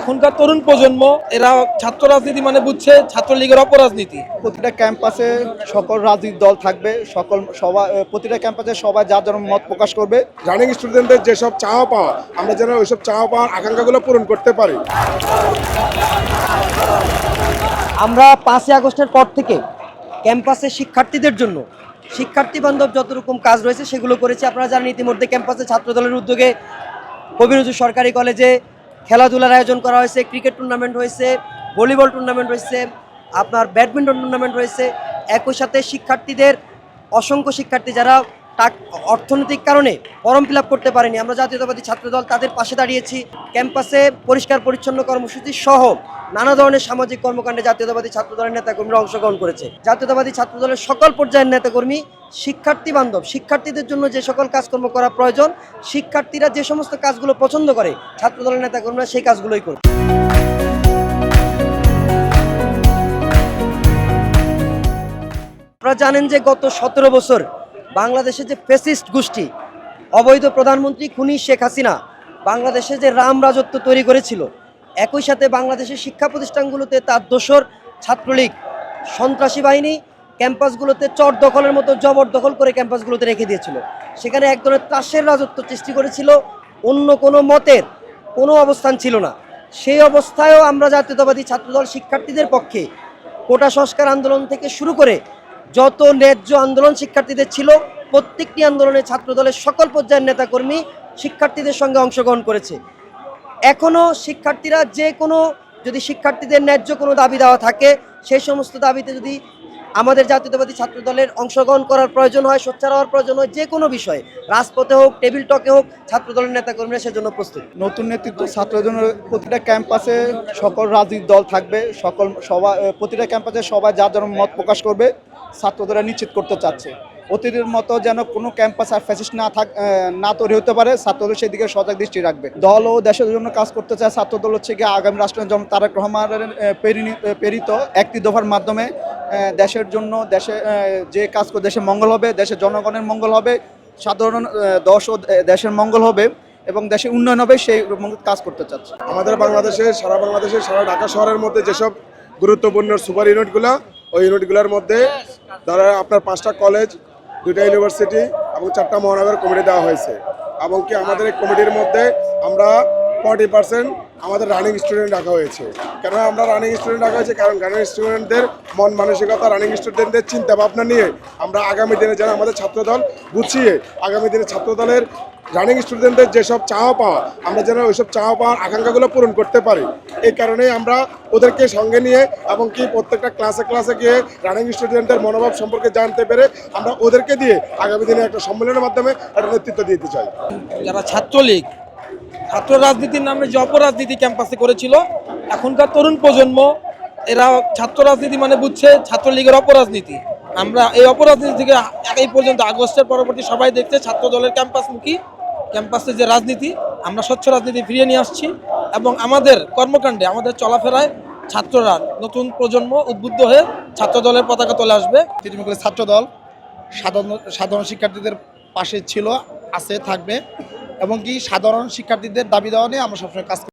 এখনকার তরুণ প্রজন্ম এরা ছাত্র রাজনীতি মানে বুঝছে ছাত্রলীগের অপরাজনীতি। প্রতিটা ক্যাম্পাসে সকল রাজনৈতিক দল থাকবে, প্রতিটা ক্যাম্পাসে সবাই যার যার মত প্রকাশ করবে। রানিং স্টুডেন্টদের যেসব চাওয়া পাওয়া, আমরা যেন ওইসব চাওয়া পাওয়ার আকাঙ্ক্ষাগুলো পূরণ করতে পারি। আমরা 5ই আগস্টের পর থেকে ক্যাম্পাসে শিক্ষার্থীদের জন্য শিক্ষার্থী বান্ধব যত রকম কাজ রয়েছে সেগুলো করেছি। আপনারা জানেন ইতিমধ্যে ক্যাম্পাসে ছাত্রদলের উদ্যোগে কবি নজরুল সরকারি কলেজে খেলাধুলার আয়োজন করা হয়েছে, ক্রিকেট টুর্নামেন্ট হয়েছে, ভলিবল টুর্নামেন্ট হয়েছে, আপনার ব্যাডমিন্টন টুর্নামেন্ট হয়েছে। একই সাথে শিক্ষার্থীদের অসংখ্য শিক্ষার্থী যারা অর্থনৈতিক কারণে ফর্ম ফিল আপ করতে পারেনি, আমরা জাতীয়তাবাদী ছাত্রদল তাদের পাশে দাঁড়িয়েছি। ক্যাম্পাসে পরিষ্কার পরিচ্ছন্ন কর্মসূচি সহ নানা ধরনের সামাজিক কর্মকাণ্ডে জাতীয়তাবাদী ছাত্রদলের নেতাকর্মীরা অংশগ্রহণ করেছে। জাতীয়তাবাদী ছাত্রদলের সকল পর্যায়ের নেতাকর্মী শিক্ষার্থী বান্ধব, শিক্ষার্থীদের জন্য যে সকল কাজকর্ম করা প্রয়োজন, শিক্ষার্থীরা যে সমস্ত কাজগুলো পছন্দ করে ছাত্রদলের নেতাকর্মীরা সেই কাজগুলোই করে। আপনারা জানেন যে গত 17 বছর বাংলাদেশে যে ফ্যাসিস্ট গোষ্ঠী, অবৈধ প্রধানমন্ত্রী খুনি শেখ হাসিনা বাংলাদেশে যে রাম রাজত্ব তৈরি করেছিল, একই সাথে বাংলাদেশের শিক্ষা প্রতিষ্ঠানগুলোতে তার দোসর ছাত্রলীগ সন্ত্রাসী বাহিনী ক্যাম্পাসগুলোতে চর দখলের মতো জবরদখল করে ক্যাম্পাসগুলোতে রেখে দিয়েছিল। সেখানে এক ধরনের ত্রাসের রাজত্ব সৃষ্টি করেছিল, অন্য কোনো মতের কোনো অবস্থান ছিল না। সেই অবস্থায়ও আমরা জাতীয়তাবাদী ছাত্রদল শিক্ষার্থীদের পক্ষে কোটা সংস্কার আন্দোলন থেকে শুরু করে যত ন্যায্য আন্দোলন শিক্ষার্থীদের ছিল, প্রত্যেকটি আন্দোলনে ছাত্রদলের সকল পর্যায়ের নেতাকর্মী শিক্ষার্থীদের সঙ্গে অংশগ্রহণ করেছে। এখনও শিক্ষার্থীরা যে কোনো, যদি শিক্ষার্থীদের ন্যায্য কোনো দাবি দেওয়া থাকে, সেই সমস্ত দাবিতে যদি আমাদের জাতীয়তাবাদী ছাত্রদলের অংশগ্রহণ করার প্রয়োজন হয়, সোচ্চার হওয়ার প্রয়োজন হয়, যে কোনো বিষয়ে রাজপথে হোক, টেবিল টকে হোক, ছাত্রদলের নেতাকর্মীরা সেজন্য প্রস্তুত। নতুন নেতৃত্ব ছাত্রদের জন্য প্রতিটা ক্যাম্পাসে সকল রাজনৈতিক দল থাকবে, প্রতিটা ক্যাম্পাসে সবাই যার যার মত প্রকাশ করবে। ছাত্ররা নিশ্চিত করতে চাচ্ছে অতীতের মতো যেন কোনো ক্যাম্পাস আর ফ্যাসিস্ট না তৈরি হতে পারে, ছাত্রদল সেদিকে সজাগ দৃষ্টি রাখবে। দল ও দেশের জন্য কাজ করতে চায়। ছাত্রদল হচ্ছে গিয়ে আগামী রাষ্ট্রপতি জনাব তারেক রহমানের প্রেরিত একটি দফার মাধ্যমে দেশের জন্য, যে কাজ করে দেশের মঙ্গল হবে, দেশের জনগণের মঙ্গল হবে, সাধারণ দশ ও দেশের মঙ্গল হবে এবং দেশের উন্নয়ন হবে, সেই কাজ করতে চাচ্ছে। আমাদের সারা বাংলাদেশের সারা ঢাকা শহরের মধ্যে যেসব গুরুত্বপূর্ণ সুপার ইউনিটগুলো, ওই ইউনিটগুলোর মধ্যে ধরো আপনার 5টা কলেজ, 2টা ইউনিভার্সিটি এবং 4টা মহানগর কমিটি দেওয়া হয়েছে। এবং কি আমাদের এই কমিটির মধ্যে আমরা 40% আমাদের রানিং স্টুডেন্ট রাখা হয়েছে। কেন আমরা রানিং স্টুডেন্ট রাখা হয়েছে? কারণ রানিং স্টুডেন্টদের মন মানসিকতা, রানিং স্টুডেন্টদের চিন্তা ভাবনা নিয়ে আমরা আগামী দিনে যেন আমাদের ছাত্রদল গুছিয়ে আগামী দিনে ছাত্রদলের রানিং স্টুডেন্টদের যেসব চাওয়া পাওয়া, আমরা যেন ওইসব চাওয়া পাওয়ার আকাঙ্ক্ষাগুলো পূরণ করতে পারি। এই কারণেই আমরা ওদেরকে সঙ্গে নিয়ে এবং কি প্রত্যেকটা ক্লাসে গিয়ে রানিং স্টুডেন্টদের মনোভাব সম্পর্কে জানতে পেরে আমরা ওদেরকে দিয়ে আগামী দিনে একটা সম্মেলনের মাধ্যমে একটা নেতৃত্ব দিতে চাই। যারা ছাত্রলীগ, ছাত্র রাজনীতির নামে যে অপরাজনীতি ক্যাম্পাসে করেছিল, এখনকার তরুণ প্রজন্ম এরা ছাত্র রাজনীতি মানে বুঝছে ছাত্রলীগের অপরাজনীতি। আমরা এই অপরাজনীতি থেকে এই পর্যন্ত আগস্টের পরবর্তী সবাই দেখছে ছাত্র দলের ক্যাম্পাসে যে রাজনীতি, আমরা স্বচ্ছ রাজনীতি ফিরিয়ে নিয়ে আসছি এবং আমাদের কর্মকাণ্ডে, আমাদের চলাফেরায় ছাত্ররা, নতুন প্রজন্ম উদ্বুদ্ধ হয়ে ছাত্র দলের পতাকা তোলে আসবে। তৃণমূলের ছাত্রদল সাধারণ শিক্ষার্থীদের পাশে ছিল, আছে, থাকবে এবং কি সাধারণ শিক্ষার্থীদের দাবি দেওয়া নিয়ে আমরা সবসময় কাজ করি।